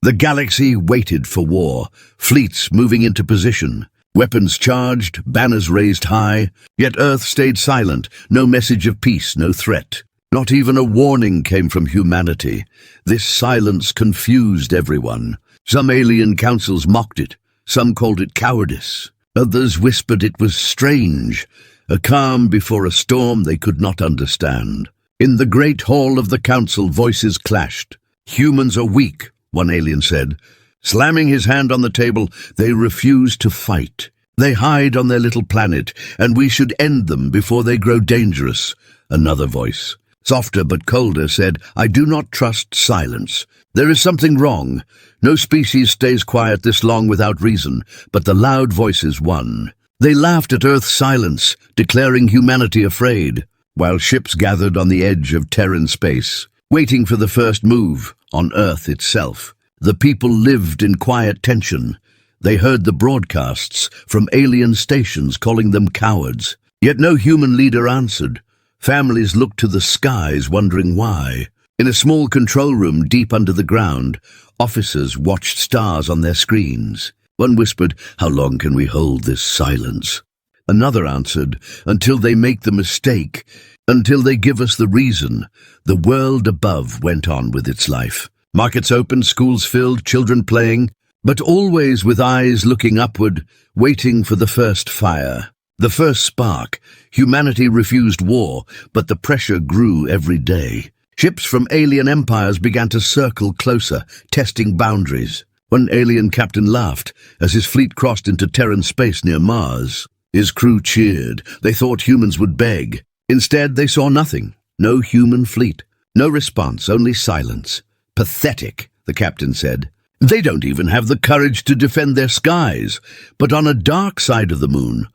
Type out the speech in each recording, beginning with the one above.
The galaxy waited for war, fleets moving into position, weapons charged, banners raised high, yet Earth stayed silent, no message of peace, no threat. Not even a warning came from humanity. This silence confused everyone. Some alien councils mocked it, some called it cowardice. Others whispered it was strange, a calm before a storm they could not understand. In the great hall of the council, voices clashed. "Humans are weak," one alien said. Slamming his hand on the table, "They refuse to fight. They hide on their little planet, and we should end them before they grow dangerous." Another voice, softer but colder, said, "I do not trust silence. There is something wrong. No species stays quiet this long without reason." But the loud voices won. They laughed at Earth's silence, declaring humanity afraid, while ships gathered on the edge of Terran space, waiting for the first move on Earth itself. The people lived in quiet tension. They heard the broadcasts from alien stations calling them cowards. Yet no human leader answered. Families looked to the skies, wondering why. In a small control room deep under the ground, officers watched stars on their screens. One whispered, "How long can we hold this silence?" Another answered, "Until they make the mistake, until they give us the reason." The world above went on with its life. Markets opened, schools filled, children playing, but always with eyes looking upward, waiting for the first fire, the first spark. Humanity refused war, but the pressure grew every day. Ships from alien empires began to circle closer, testing boundaries. One alien captain laughed as his fleet crossed into Terran space near Mars. His crew cheered. They thought humans would beg. Instead, they saw nothing. No human fleet. No response, only silence. "Pathetic," the captain said. "They don't even have the courage to defend their skies." But on a dark side of the moon,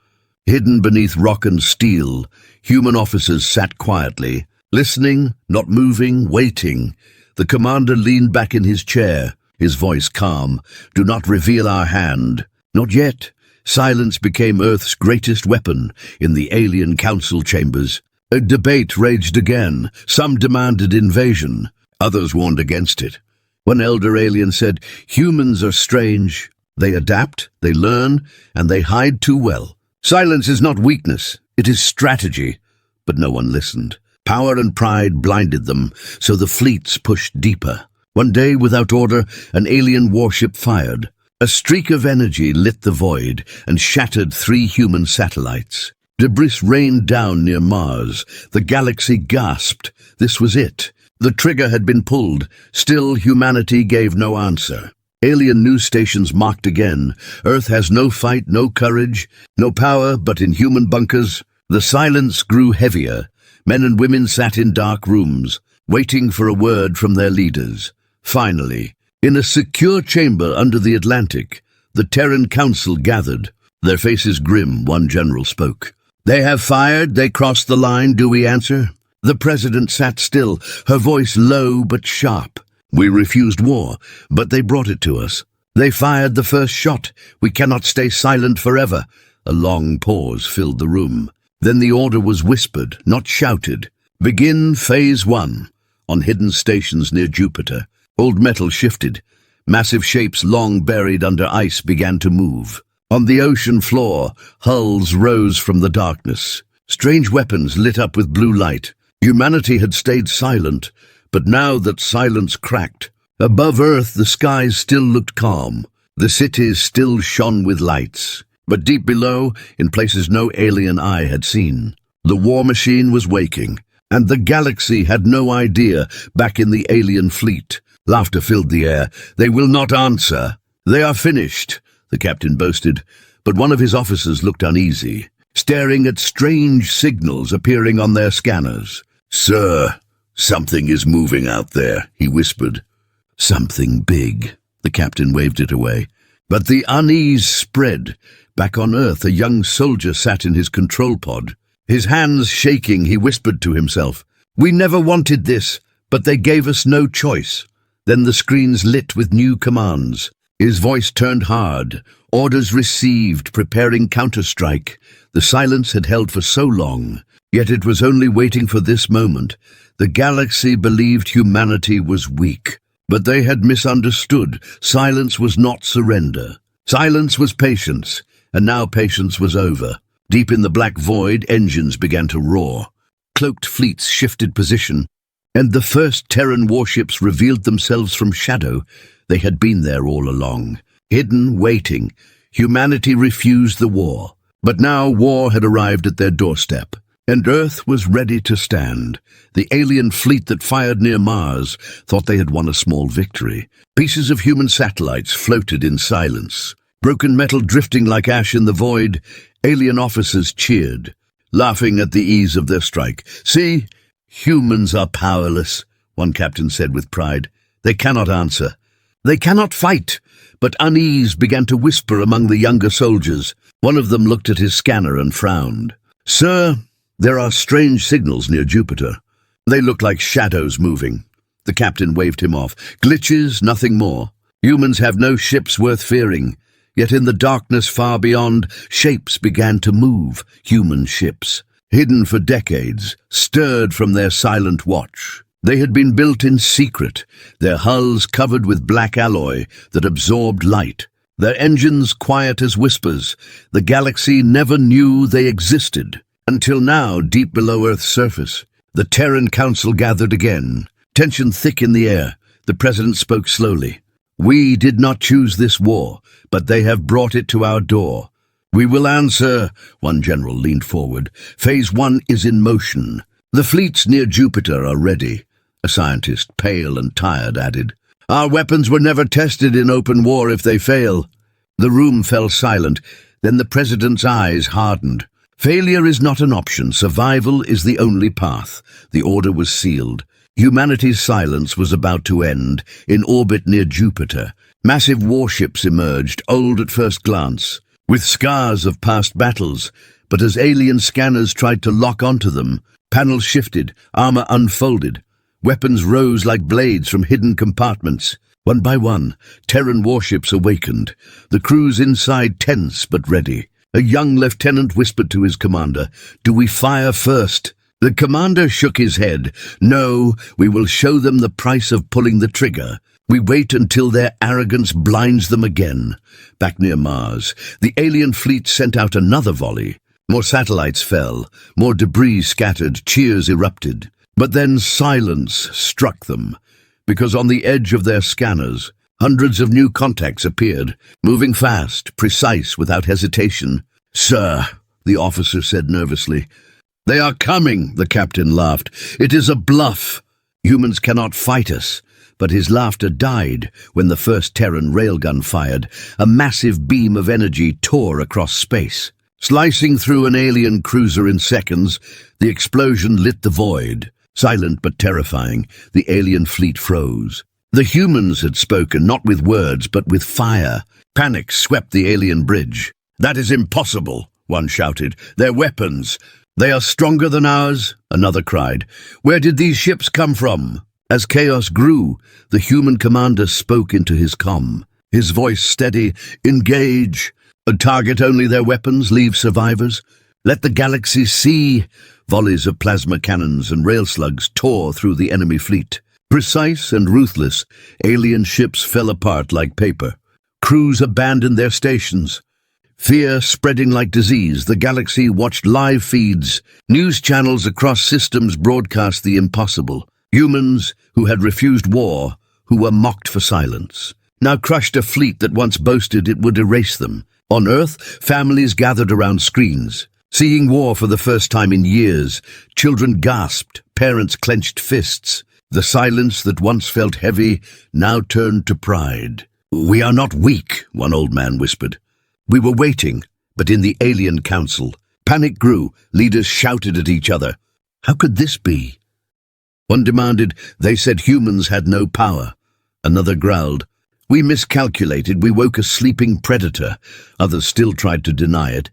hidden beneath rock and steel, human officers sat quietly, listening, not moving, waiting. The commander leaned back in his chair, his voice calm. "Do not reveal our hand." Not yet. Silence became Earth's greatest weapon in the alien council chambers. A debate raged again. Some demanded invasion. Others warned against it. One elder alien said, "Humans are strange. They adapt, they learn, and they hide too well. Silence is not weakness, it is strategy." But no one listened. Power and pride blinded them, so the fleets pushed deeper. One day, without order, an alien warship fired. A streak of energy lit the void and shattered 3 human satellites. Debris rained down near Mars. The galaxy gasped. This was it. The trigger had been pulled. Still, humanity gave no answer. Alien news stations mocked again. Earth has no fight, no courage, no power but in human bunkers. The silence grew heavier. Men and women sat in dark rooms, waiting for a word from their leaders. Finally, in a secure chamber under the Atlantic, the Terran Council gathered. Their faces grim, one general spoke. "They have fired, they crossed the line, do we answer?" The president sat still, her voice low but sharp. "We refused war, but they brought it to us. They fired the first shot. We cannot stay silent forever." A long pause filled the room. Then the order was whispered, not shouted. "Begin Phase 1, on hidden stations near Jupiter." Old metal shifted. Massive shapes long buried under ice began to move. On the ocean floor, hulls rose from the darkness. Strange weapons lit up with blue light. Humanity had stayed silent, but now that silence cracked, above Earth the skies still looked calm. The cities still shone with lights. But deep below, in places no alien eye had seen, the war machine was waking, and the galaxy had no idea. Back in the alien fleet, laughter filled the air. "They will not answer. They are finished," the captain boasted, but one of his officers looked uneasy, staring at strange signals appearing on their scanners. "Sir, something is moving out there," he whispered. "Something big." The captain waved it away. But the unease spread. Back on Earth, a young soldier sat in his control pod. His hands shaking, he whispered to himself, "We never wanted this, but they gave us no choice." Then the screens lit with new commands. His voice turned hard. Orders received, preparing counterstrike. The silence had held for so long, yet it was only waiting for this moment. The galaxy believed humanity was weak. But they had misunderstood. Silence was not surrender. Silence was patience, and now patience was over. Deep in the black void, engines began to roar. Cloaked fleets shifted position, and the first Terran warships revealed themselves from shadow. They had been there all along, hidden, waiting. Humanity refused the war. But now war had arrived at their doorstep, and Earth was ready to stand. The alien fleet that fired near Mars thought they had won a small victory. Pieces of human satellites floated in silence. Broken metal drifting like ash in the void, alien officers cheered, laughing at the ease of their strike. "See, humans are powerless," one captain said with pride. "They cannot answer. They cannot fight." But unease began to whisper among the younger soldiers. One of them looked at his scanner and frowned. "Sir, there are strange signals near Jupiter. They look like shadows moving." The captain waved him off. "Glitches, nothing more. Humans have no ships worth fearing." Yet in the darkness far beyond, shapes began to move, human ships, hidden for decades, stirred from their silent watch. They had been built in secret, their hulls covered with black alloy that absorbed light, their engines quiet as whispers. The galaxy never knew they existed, until now, deep below Earth's surface. The Terran Council gathered again, tension thick in the air. The president spoke slowly. "We did not choose this war, but they have brought it to our door. We will answer," one general leaned forward. "Phase 1 is in motion. The fleets near Jupiter are ready." A scientist, pale and tired, added, "Our weapons were never tested in open war if they fail." The room fell silent. Then the president's eyes hardened. "Failure is not an option. Survival is the only path." The order was sealed. Humanity's silence was about to end. In orbit near Jupiter, massive warships emerged, old at first glance, with scars of past battles. But as alien scanners tried to lock onto them, panels shifted, armor unfolded. Weapons rose like blades from hidden compartments. One by one, Terran warships awakened, the crews inside tense but ready. A young lieutenant whispered to his commander, "Do we fire first?" The commander shook his head. "No, we will show them the price of pulling the trigger. We wait until their arrogance blinds them again." Back near Mars, the alien fleet sent out another volley. More satellites fell, more debris scattered, cheers erupted. But then silence struck them, because on the edge of their scanners, hundreds of new contacts appeared, moving fast, precise, without hesitation. "Sir," the officer said nervously. "They are coming," the captain laughed. "It is a bluff. Humans cannot fight us." But his laughter died when the first Terran railgun fired. A massive beam of energy tore across space. Slicing through an alien cruiser in seconds, the explosion lit the void. Silent but terrifying, the alien fleet froze. The humans had spoken, not with words, but with fire. Panic swept the alien bridge. "That is impossible," one shouted. "Their weapons. They are stronger than ours," another cried. "Where did these ships come from?" As chaos grew, the human commander spoke into his comm, his voice steady. "Engage. Target only their weapons, leave survivors. Let the galaxy see." Volleys of plasma cannons and rail slugs tore through the enemy fleet. Precise and ruthless, alien ships fell apart like paper. Crews abandoned their stations. Fear spreading like disease, the galaxy watched live feeds. News channels across systems broadcast the impossible. Humans who had refused war, who were mocked for silence, now crushed a fleet that once boasted it would erase them. On Earth, families gathered around screens, seeing war for the first time in years. Children gasped, parents clenched fists. The silence that once felt heavy now turned to pride. "We are not weak," one old man whispered. "We were waiting, but in the alien council." Panic grew, leaders shouted at each other. "How could this be?" One demanded, "They said humans had no power." Another growled, "We miscalculated, we woke a sleeping predator." Others still tried to deny it.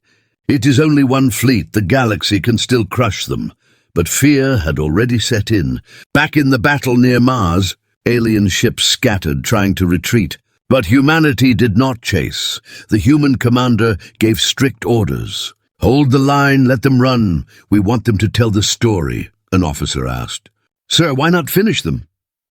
"It is only one fleet, the galaxy can still crush them." But fear had already set in. Back in the battle near Mars, alien ships scattered, trying to retreat. But humanity did not chase. The human commander gave strict orders. "Hold the line, let them run. We want them to tell the story," an officer asked. "Sir, why not finish them?"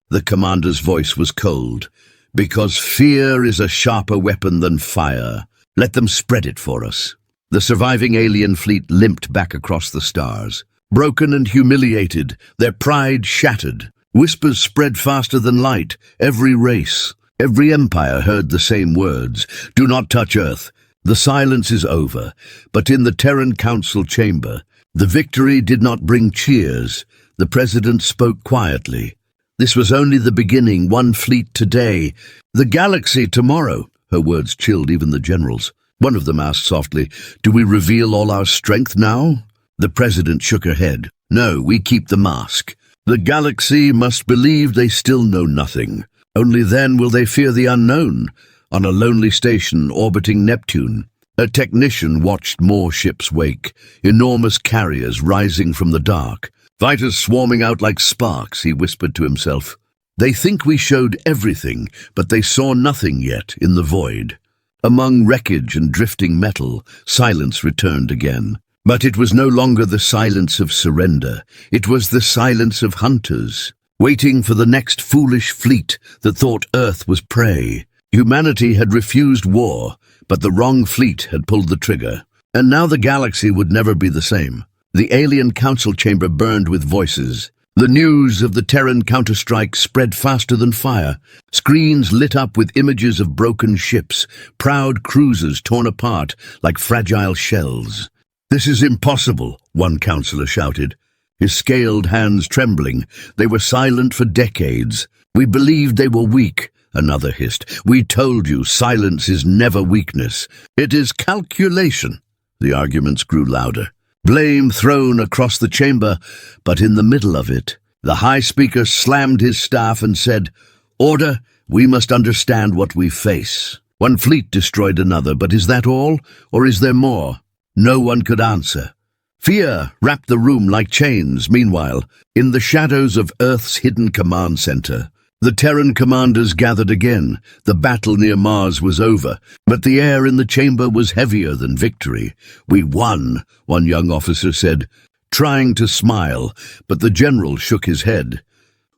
The commander's voice was cold. Because fear is a sharper weapon than fire. Let them spread it for us. The surviving alien fleet limped back across the stars. Broken and humiliated, their pride shattered. Whispers spread faster than light. Every race, every empire heard the same words. Do not touch Earth. The silence is over. But in the Terran Council chamber, the victory did not bring cheers. The president spoke quietly. This was only the beginning. One fleet today. The galaxy tomorrow. Her words chilled even the generals. One of them asked softly, "Do we reveal all our strength now?" The president shook her head. "No, we keep the mask. The galaxy must believe they still know nothing. Only then will they fear the unknown." On a lonely station orbiting Neptune, a technician watched more ships wake, enormous carriers rising from the dark. "Fighters swarming out like sparks," he whispered to himself. "They think we showed everything, but they saw nothing yet in the void." Among wreckage and drifting metal, silence returned again. But it was no longer the silence of surrender. It was the silence of hunters, waiting for the next foolish fleet that thought Earth was prey. Humanity had refused war, but the wrong fleet had pulled the trigger. And now the galaxy would never be the same. The alien council chamber burned with voices. The news of the Terran counterstrike spread faster than fire. Screens lit up with images of broken ships, proud cruisers torn apart like fragile shells. "This is impossible," one counselor shouted, his scaled hands trembling. "They were silent for decades. We believed they were weak," another hissed. "We told you silence is never weakness. It is calculation." The arguments grew louder. Blame thrown across the chamber, but in the middle of it, the high speaker slammed his staff and said, "Order, we must understand what we face. One fleet destroyed another, but is that all, or is there more?" No one could answer. Fear wrapped the room like chains. Meanwhile, in the shadows of Earth's hidden command center, the Terran commanders gathered again. The battle near Mars was over, but the air in the chamber was heavier than victory. "We won," one young officer said, trying to smile, but the general shook his head.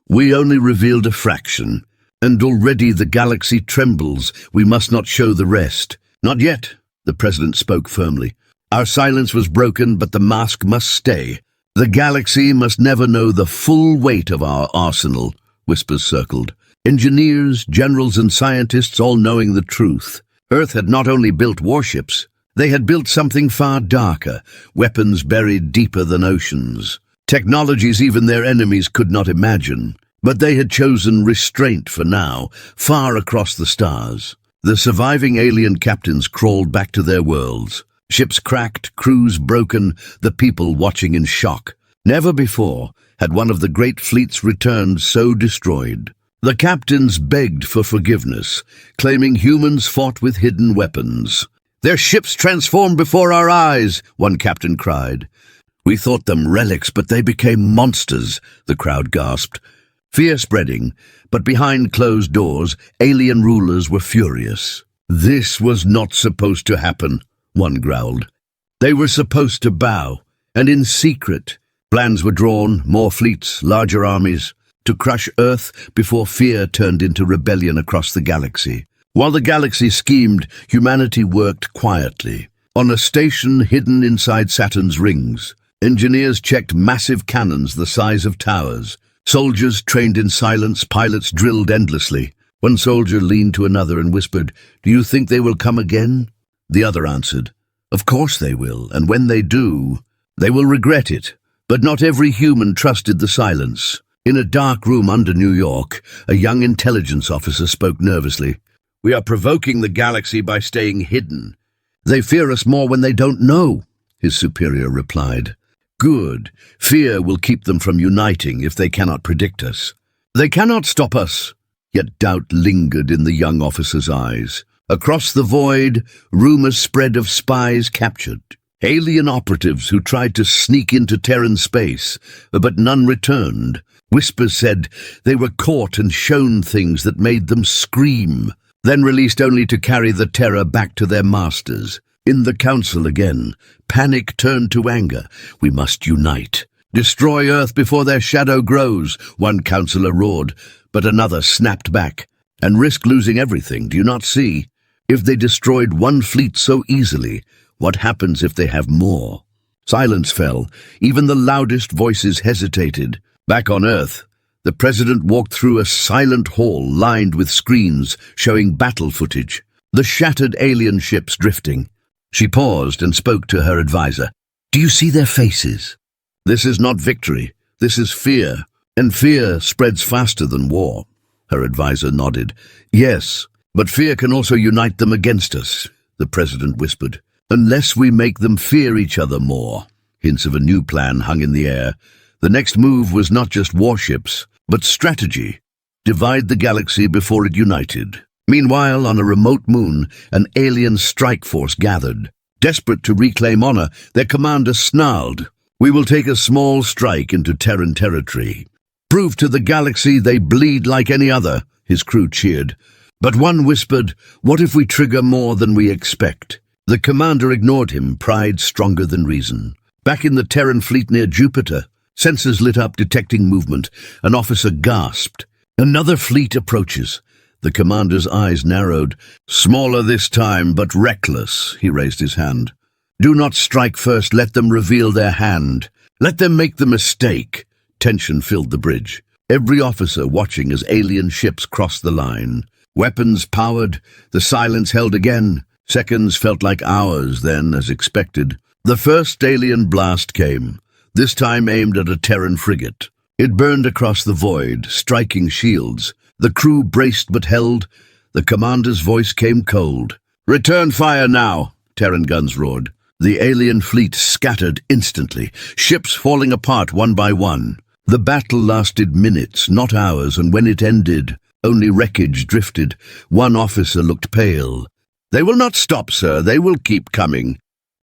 "We only revealed a fraction, and already the galaxy trembles. We must not show the rest." "Not yet," the president spoke firmly. "Our silence was broken, but the mask must stay. The galaxy must never know the full weight of our arsenal." Whispers circled. Engineers, generals, and scientists all knowing the truth. Earth had not only built warships, they had built something far darker, weapons buried deeper than oceans. Technologies even their enemies could not imagine. But they had chosen restraint for now, far across the stars. The surviving alien captains crawled back to their worlds. Ships cracked, crews broken, the people watching in shock. Never before had one of the great fleets returned so destroyed. The captains begged for forgiveness, claiming humans fought with hidden weapons. "Their ships transformed before our eyes," one captain cried. "We thought them relics, but they became monsters," the crowd gasped. Fear spreading, but behind closed doors, alien rulers were furious. "This was not supposed to happen," one growled. "They were supposed to bow, and in secret. Plans were drawn, more fleets, larger armies, to crush Earth before fear turned into rebellion across the galaxy. While the galaxy schemed, humanity worked quietly. On a station hidden inside Saturn's rings, engineers checked massive cannons the size of towers. Soldiers trained in silence, pilots drilled endlessly. One soldier leaned to another and whispered, "Do you think they will come again?" The other answered, "Of course they will, and when they do, they will regret it." But not every human trusted the silence. In a dark room under New York, a young intelligence officer spoke nervously. "We are provoking the galaxy by staying hidden. They fear us more when they don't know," his superior replied. "Good. Fear will keep them from uniting if they cannot predict us. They cannot stop us." Yet doubt lingered in the young officer's eyes. Across the void, rumors spread of spies captured. Alien operatives who tried to sneak into Terran space, but none returned. Whispers said they were caught and shown things that made them scream, then released only to carry the terror back to their masters. In the council again, panic turned to anger. "We must unite. Destroy Earth before their shadow grows," one counselor roared. but another snapped back, and risked losing everything, do you not see? If they destroyed one fleet so easily, what happens if they have more? Silence fell. Even the loudest voices hesitated. Back on Earth, the president walked through a silent hall lined with screens showing battle footage, the shattered alien ships drifting. She paused and spoke to her advisor. Do you see their faces? This is not victory. This is fear, and fear spreads faster than war. Her advisor nodded. Yes, but fear can also unite them against us, the president whispered. Unless we make them fear each other more. Hints of a new plan hung in the air. The next move was not just warships, but strategy. Divide the galaxy before it united. Meanwhile, on a remote moon, an alien strike force gathered. Desperate to reclaim honor, their commander snarled, "We will take a small strike into Terran territory. Prove to the galaxy they bleed like any other," his crew cheered. But one whispered, "What if we trigger more than we expect?" The commander ignored him, pride stronger than reason. Back in the Terran fleet near Jupiter, sensors lit up detecting movement. An officer gasped. Another fleet approaches. The commander's eyes narrowed. Smaller this time, but reckless, he raised his hand. Do not strike first, let them reveal their hand. Let them make the mistake. Tension filled the bridge. Every officer watching as alien ships crossed the line. Weapons powered, the silence held again. Seconds felt like hours then, as expected. The first alien blast came, this time aimed at a Terran frigate. It burned across the void, striking shields. The crew braced but held. The commander's voice came cold. "Return fire now," Terran guns roared. The alien fleet scattered instantly, ships falling apart one by one. The battle lasted minutes, not hours, and when it ended, only wreckage drifted. One officer looked pale. "They will not stop, sir. They will keep coming."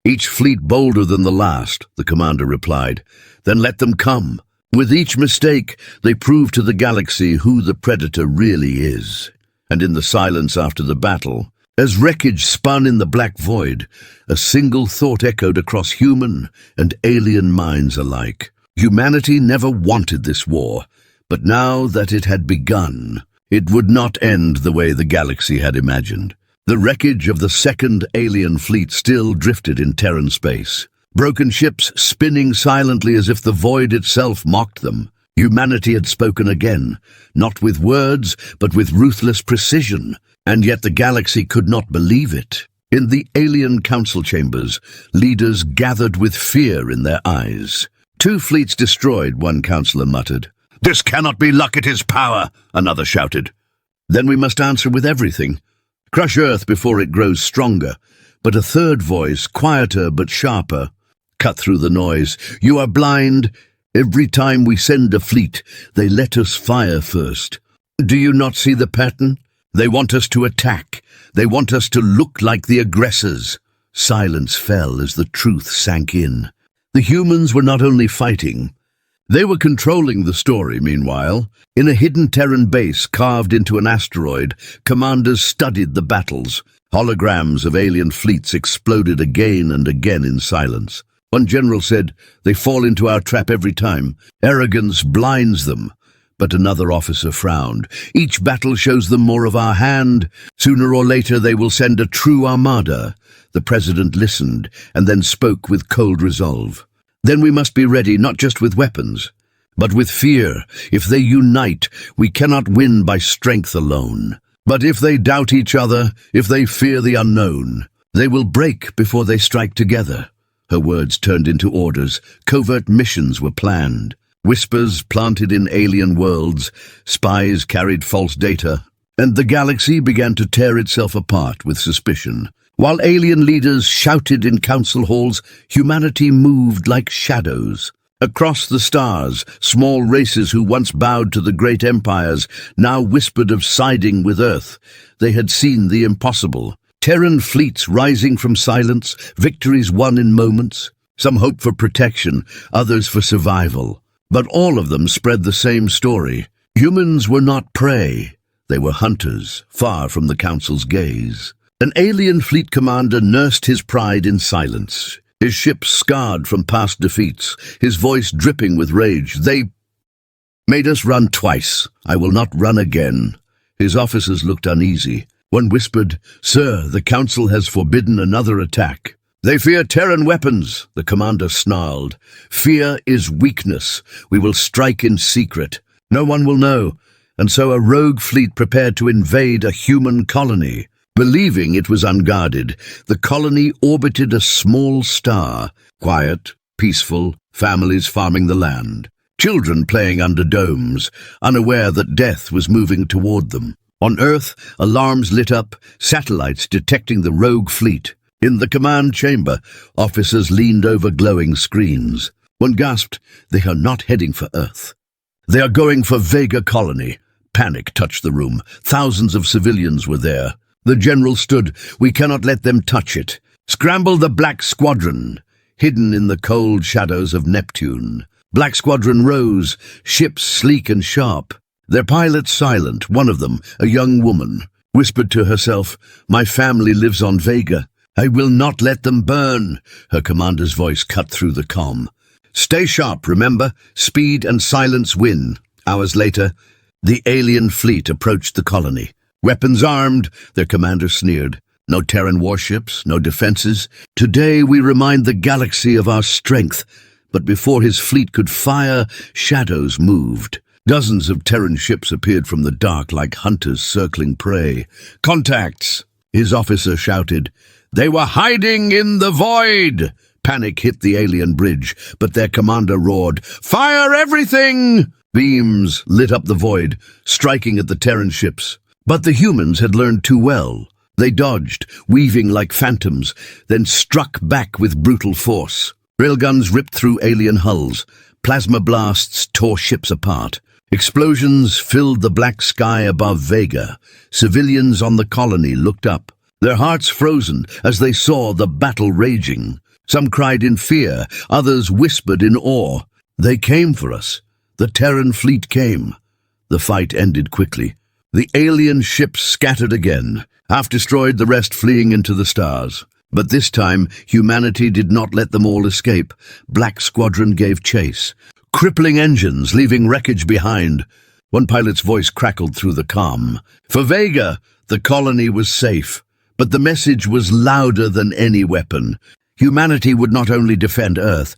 "Each fleet bolder than the last," the commander replied. "Then let them come." With each mistake, they proved to the galaxy who the predator really is. And in the silence after the battle, as wreckage spun in the black void, a single thought echoed across human and alien minds alike. Humanity never wanted this war, but now that it had begun, it would not end the way the galaxy had imagined. The wreckage of the second alien fleet still drifted in Terran space. Broken ships spinning silently as if the void itself mocked them. Humanity had spoken again, not with words, but with ruthless precision, and yet the galaxy could not believe it. In the alien council chambers, leaders gathered with fear in their eyes. "2 fleets destroyed," one councillor muttered. "This cannot be luck, it is power," another shouted. "Then we must answer with everything. Crush Earth before it grows stronger." But a third voice, quieter but sharper, cut through the noise. "You are blind. Every time we send a fleet, they let us fire first. Do you not see the pattern? They want us to attack. They want us to look like the aggressors." Silence fell as the truth sank in. The humans were not only fighting, they were controlling the story, meanwhile. In a hidden Terran base carved into an asteroid, commanders studied the battles. Holograms of alien fleets exploded again and again in silence. One general said, "They fall into our trap every time. Arrogance blinds them." But another officer frowned. "Each battle shows them more of our hand. Sooner or later they will send a true armada." The president listened, and then spoke with cold resolve. "Then we must be ready, not just with weapons, but with fear. If they unite, we cannot win by strength alone. But if they doubt each other, if they fear the unknown, they will break before they strike together." Her words turned into orders. Covert missions were planned. Whispers planted in alien worlds. Spies carried false data. And the galaxy began to tear itself apart with suspicion. While alien leaders shouted in council halls, humanity moved like shadows. Across the stars, small races who once bowed to the great empires now whispered of siding with Earth. They had seen the impossible. Terran fleets rising from silence, victories won in moments. Some hoped for protection, others for survival. But all of them spread the same story. Humans were not prey. They were hunters, far from the council's gaze. An alien fleet commander nursed his pride in silence, his ship scarred from past defeats, his voice dripping with rage. "They Made us run twice. I will not run again." His officers looked uneasy. One whispered, "Sir, the Council has forbidden another attack." "They fear Terran weapons," the commander snarled. "Fear is weakness. We will strike in secret. No one will know." And so a rogue fleet prepared to invade a human colony. Believing it was unguarded, the colony orbited a small star, quiet, peaceful, families farming the land, children playing under domes, unaware that death was moving toward them. On Earth, alarms lit up, satellites detecting the rogue fleet. In the command chamber, officers leaned over glowing screens. One gasped, "They are not heading for Earth. They are going for Vega Colony." Panic touched the room. Thousands of civilians were there. The general stood. "We cannot let them touch it. Scramble the Black Squadron." Hidden in the cold shadows of Neptune, Black Squadron rose, ships sleek and sharp. Their pilot silent. One of them, a young woman, whispered to herself, "My family lives on Vega. I will not let them burn." Her commander's voice cut through the comm. "Stay sharp, remember? Speed and silence win." Hours later, the alien fleet approached the colony. Weapons armed, their commander sneered. "No Terran warships, no defenses. Today we remind the galaxy of our strength." But before his fleet could fire, shadows moved. Dozens of Terran ships appeared from the dark like hunters circling prey. "Contacts!" his officer shouted. "They were hiding in the void!" Panic hit the alien bridge, but their commander roared, "Fire everything!" Beams lit up the void, striking at the Terran ships. But the humans had learned too well. They dodged, weaving like phantoms, then struck back with brutal force. Railguns ripped through alien hulls. Plasma blasts tore ships apart. Explosions filled the black sky above Vega. Civilians on the colony looked up, their hearts frozen as they saw the battle raging. Some cried in fear, others whispered in awe. "They came for us. The Terran fleet came." The fight ended quickly. The alien ships scattered again, half destroyed, the rest fleeing into the stars. But this time, humanity did not let them all escape. Black Squadron gave chase, crippling engines, leaving wreckage behind. One pilot's voice crackled through the calm. For Vega, the colony was safe, but the message was louder than any weapon. Humanity would not only defend Earth,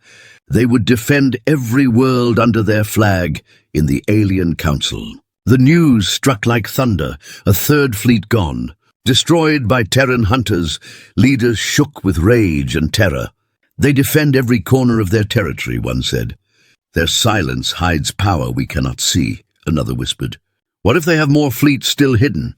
they would defend every world under their flag in the Alien Council. The news struck like thunder, a third fleet gone. Destroyed by Terran hunters, leaders shook with rage and terror. "They defend every corner of their territory," one said. "Their silence hides power we cannot see," another whispered. "What if they have more fleets still hidden?"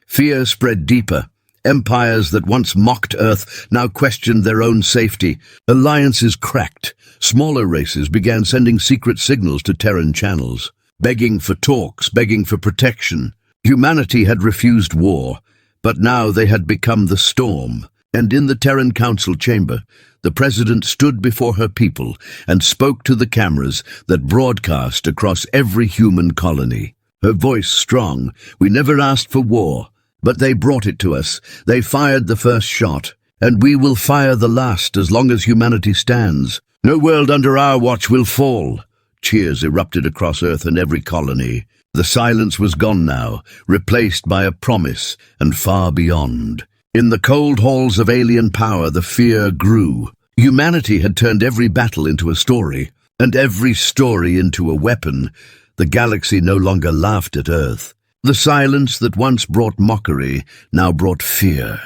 Fear spread deeper. Empires that once mocked Earth now questioned their own safety. Alliances cracked. Smaller races began sending secret signals to Terran channels, begging for talks, begging for protection. Humanity had refused war, but now they had become the storm. And in the Terran Council chamber, the President stood before her people and spoke to the cameras that broadcast across every human colony. Her voice strong. "We never asked for war, but they brought it to us. They fired the first shot, and we will fire the last as long as humanity stands. No world under our watch will fall." Cheers erupted across Earth and every colony. The silence was gone now, replaced by a promise and far beyond. In the cold halls of alien power, the fear grew. Humanity had turned every battle into a story, and every story into a weapon. The galaxy no longer laughed at Earth. The silence that once brought mockery now brought fear.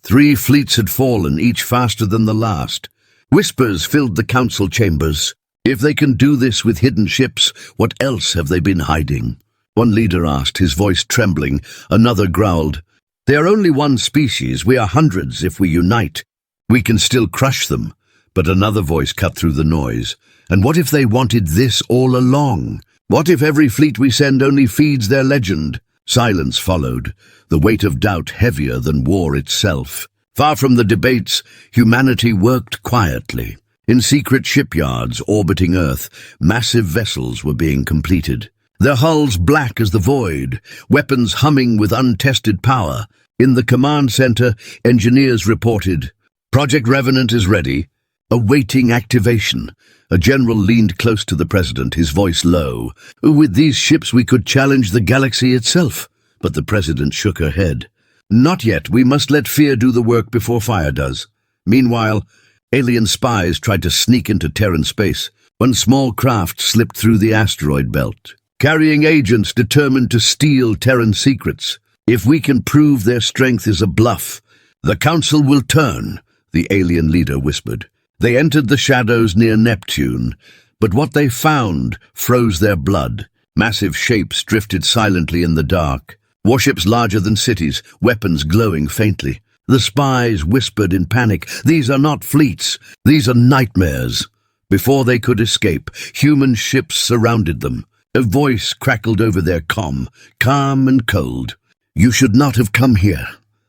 3 fleets had fallen, each faster than the last. Whispers filled the council chambers. If they can do this with hidden ships, what else have they been hiding? One leader asked, his voice trembling. Another growled, "They are only one species. We are hundreds. If we unite, we can still crush them." But another voice cut through the noise. "And what if they wanted this all along? What if every fleet we send only feeds their legend?" Silence followed, the weight of doubt heavier than war itself. Far from the debates, humanity worked quietly. In secret shipyards orbiting Earth, massive vessels were being completed. Their hulls black as the void, weapons humming with untested power. In the command center, engineers reported, "Project Revenant is ready. awaiting activation. A general leaned close to the president, his voice low. With these ships we could challenge the galaxy itself. But the president shook her head. Not yet. We must let fear do the work before fire does. Meanwhile, alien spies tried to sneak into Terran space. One small craft slipped through the asteroid belt, carrying agents determined to steal Terran secrets. If we can prove their strength is a bluff, the Council will turn, the alien leader whispered. They entered the shadows near Neptune, but what they found froze their blood. Massive shapes drifted silently in the dark. Warships larger than cities, weapons glowing faintly. The spies whispered in panic, "These are not fleets, these are nightmares." Before they could escape, human ships surrounded them. A voice crackled over their comm, calm and cold. "You should not have come here."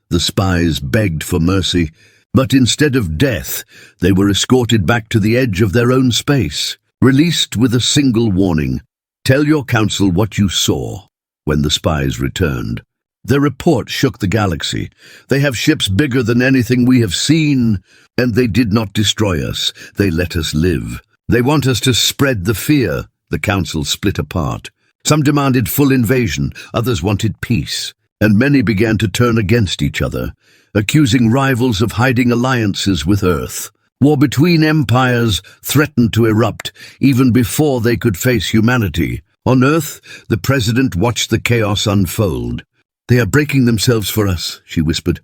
The spies begged for mercy, but instead of death, they were escorted back to the edge of their own space, released with a single warning. "Tell your council what you saw." When the spies returned, their report shook the galaxy. "They have ships bigger than anything we have seen, and they did not destroy us. They let us live. They want us to spread the fear." The council split apart. Some demanded full invasion, others wanted peace, and many began to turn against each other, accusing rivals of hiding alliances with Earth. War between empires threatened to erupt even before they could face humanity. On Earth, the president watched the chaos unfold. "They are breaking themselves for us," she whispered.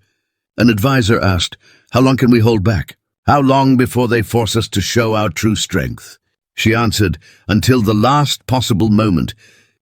An advisor asked, "How long can we hold back? How long before they force us to show our true strength?" She answered, "Until the last possible moment,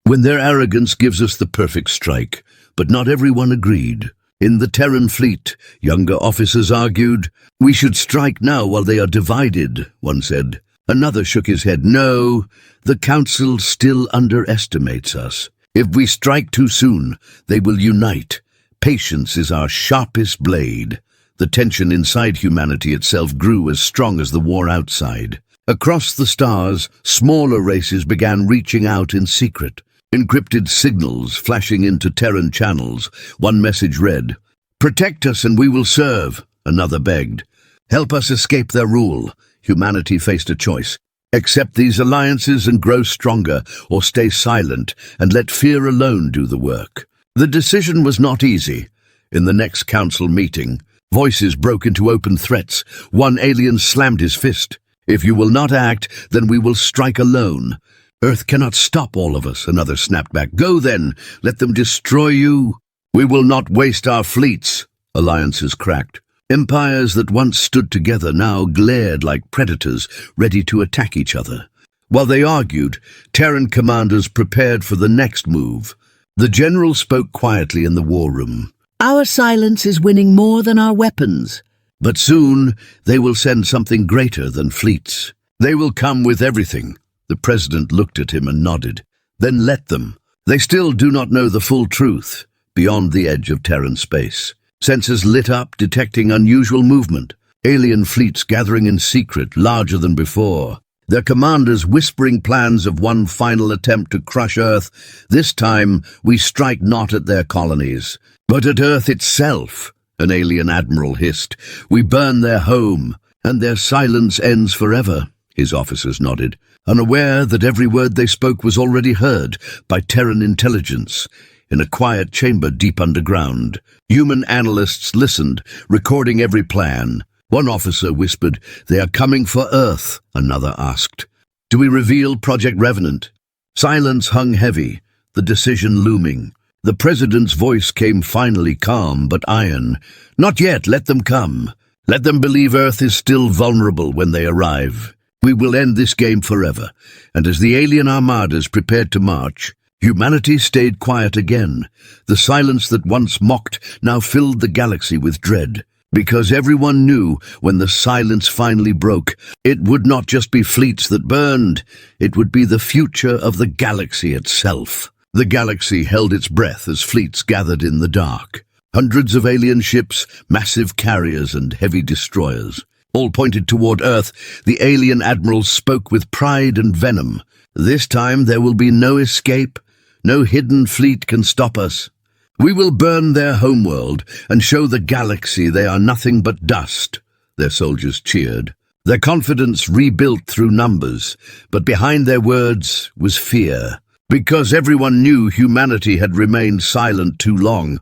when their arrogance gives us the perfect strike." But not everyone agreed. In the Terran fleet, younger officers argued, "We should strike now while they are divided," one said. Another shook his head. "No, the Council still underestimates us. If we strike too soon, they will unite. Patience is our sharpest blade." The tension inside humanity itself grew as strong as the war outside. Across the stars, smaller races began reaching out in secret. Encrypted signals flashing into Terran channels. One message read, "Protect us and we will serve." Another begged, "Help us escape their rule." Humanity faced a choice. Accept these alliances and grow stronger, or stay silent and let fear alone do the work. The decision was not easy. In the next council meeting, voices broke into open threats. One alien slammed his fist. "If you will not act, then we will strike alone." "Earth cannot stop all of us," another snapped back. "Go then, let them destroy you." "We will not waste our fleets." Alliances cracked. Empires that once stood together now glared like predators, ready to attack each other. While they argued, Terran commanders prepared for the next move. The general spoke quietly in the war room. "Our silence is winning more than our weapons. But soon they will send something greater than fleets. They will come with everything." The president looked at him and nodded. "Then let them. They still do not know the full truth." Beyond the edge of Terran space, sensors lit up, detecting unusual movement. Alien fleets gathering in secret, larger than before. Their commanders whispering plans of one final attempt to crush Earth. "This time, we strike not at their colonies, but at Earth itself," an alien admiral hissed. "We burn their home, and their silence ends forever." His officers nodded, unaware that every word they spoke was already heard by Terran intelligence. In a quiet chamber deep underground, human analysts listened, recording every plan. One officer whispered, "They are coming for Earth." Another asked, "Do we reveal Project Revenant?" Silence hung heavy, the decision looming. The president's voice came finally, calm but iron. "Not yet, let them come. Let them believe Earth is still vulnerable when they arrive. We will end this game forever." And as the alien armadas prepared to march, humanity stayed quiet again. The silence that once mocked now filled the galaxy with dread. Because everyone knew when the silence finally broke, it would not just be fleets that burned, it would be the future of the galaxy itself. The galaxy held its breath as fleets gathered in the dark. Hundreds of alien ships, massive carriers and heavy destroyers. All pointed toward Earth. The alien admirals spoke with pride and venom. "This time there will be no escape. No hidden fleet can stop us. We will burn their homeworld and show the galaxy they are nothing but dust." Their soldiers cheered. Their confidence rebuilt through numbers, but behind their words was fear. Because everyone knew humanity had remained silent too long,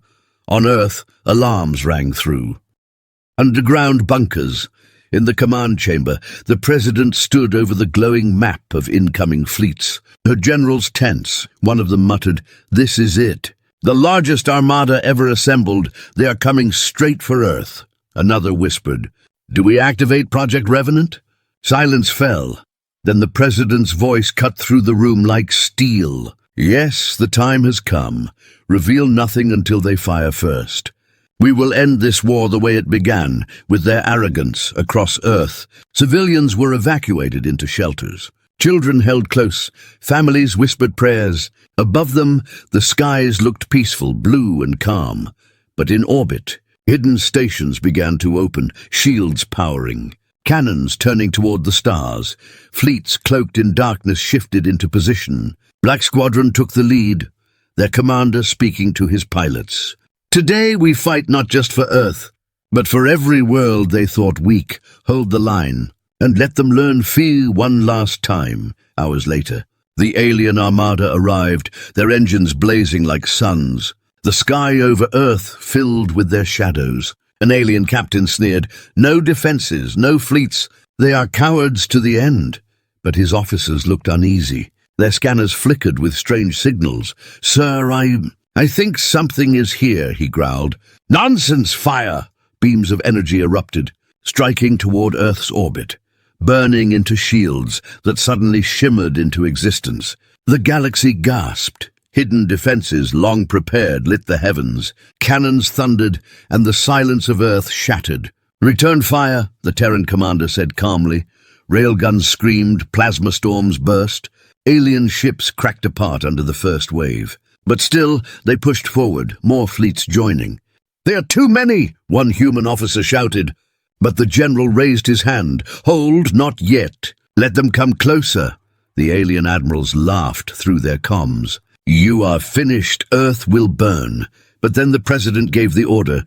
on Earth, alarms rang through. Underground bunkers. In the command chamber, the President stood over the glowing map of incoming fleets. Her generals tense. One of them muttered, "This is it. The largest armada ever assembled. They are coming straight for Earth." Another whispered, "Do we activate Project Revenant?" Silence fell. Then the President's voice cut through the room like steel. "Yes, the time has come. Reveal nothing until they fire first. We will end this war the way it began, with their arrogance across Earth." Civilians were evacuated into shelters. Children held close. Families whispered prayers. Above them, the skies looked peaceful, blue and calm. But in orbit, hidden stations began to open, shields powering. Cannons turning toward the stars. Fleets cloaked in darkness shifted into position. Black Squadron took the lead, their commander speaking to his pilots. "Today we fight not just for Earth, but for every world they thought weak. Hold the line, and let them learn fear one last time." Hours later, the alien armada arrived, their engines blazing like suns. The sky over Earth filled with their shadows. An alien captain sneered, "No defenses, no fleets. They are cowards to the end." But his officers looked uneasy. Their scanners flickered with strange signals. "Sir, I think something is here," he growled. "Nonsense, fire!" Beams of energy erupted, striking toward Earth's orbit, burning into shields that suddenly shimmered into existence. The galaxy gasped. Hidden defenses, long prepared, lit the heavens. Cannons thundered, and the silence of Earth shattered. "Return fire," the Terran commander said calmly. Railguns screamed, plasma storms burst. Alien ships cracked apart under the first wave. But still, they pushed forward, more fleets joining. "They are too many," one human officer shouted. But the general raised his hand. "Hold, not yet. Let them come closer." The alien admirals laughed through their comms. "You are finished. Earth will burn." But then the President gave the order.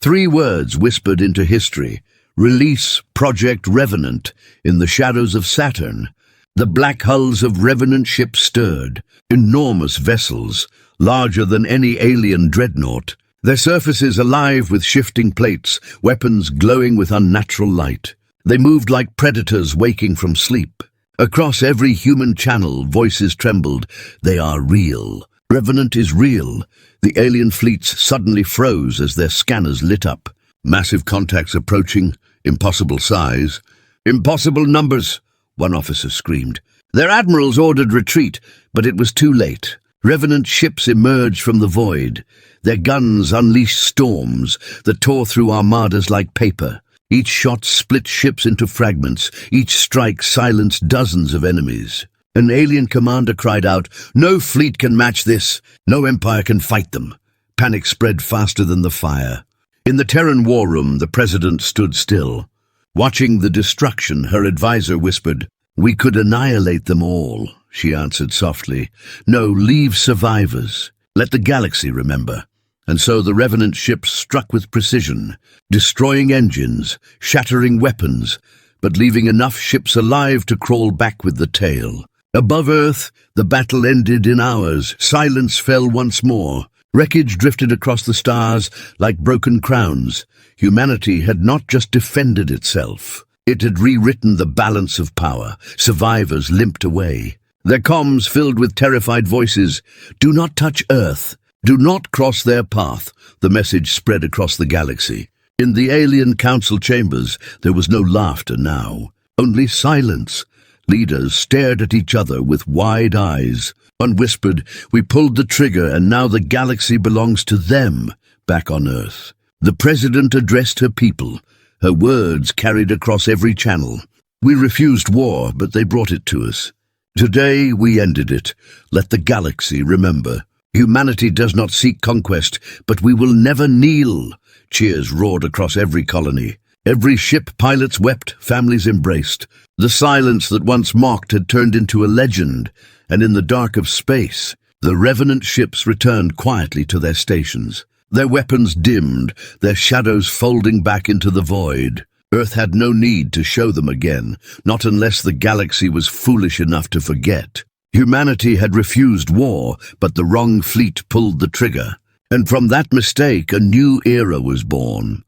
3 words whispered into history. "Release Project Revenant." In the shadows of Saturn, the black hulls of Revenant ships stirred. Enormous vessels, larger than any alien Dreadnought. Their surfaces alive with shifting plates, weapons glowing with unnatural light. They moved like predators waking from sleep. Across every human channel, voices trembled. "They are real. Revenant is real." The alien fleets suddenly froze as their scanners lit up. Massive contacts approaching, impossible size. "Impossible numbers," one officer screamed. Their admirals ordered retreat, but it was too late. Revenant ships emerged from the void. Their guns unleashed storms that tore through armadas like paper. Each shot split ships into fragments. Each strike silenced dozens of enemies. An alien commander cried out, "No fleet can match this. No empire can fight them." Panic spread faster than the fire. In the Terran war room, the President stood still. Watching the destruction, her advisor whispered, "We could annihilate them all," she answered softly. "No, leave survivors. Let the galaxy remember." And so the Revenant ships struck with precision, destroying engines, shattering weapons, but leaving enough ships alive to crawl back with the tail. Above Earth, the battle ended in hours. Silence fell once more. Wreckage drifted across the stars like broken crowns. Humanity had not just defended itself. It had rewritten the balance of power. Survivors limped away. Their comms filled with terrified voices. "Do not touch Earth. Do not cross their path." The message spread across the galaxy. In the alien council chambers, there was no laughter now, only silence. Leaders stared at each other with wide eyes. One whispered, "We pulled the trigger and now the galaxy belongs to them," back on Earth. The President addressed her people. Her words carried across every channel. "We refused war, but they brought it to us. Today we ended it. Let the galaxy remember. Humanity does not seek conquest, but we will never kneel." Cheers roared across every colony. Every ship pilots wept, families embraced. The silence that once mocked had turned into a legend, and in the dark of space, the Revenant ships returned quietly to their stations. Their weapons dimmed, their shadows folding back into the void. Earth had no need to show them again, not unless the galaxy was foolish enough to forget. Humanity had refused war, but the wrong fleet pulled the trigger. And from that mistake, a new era was born.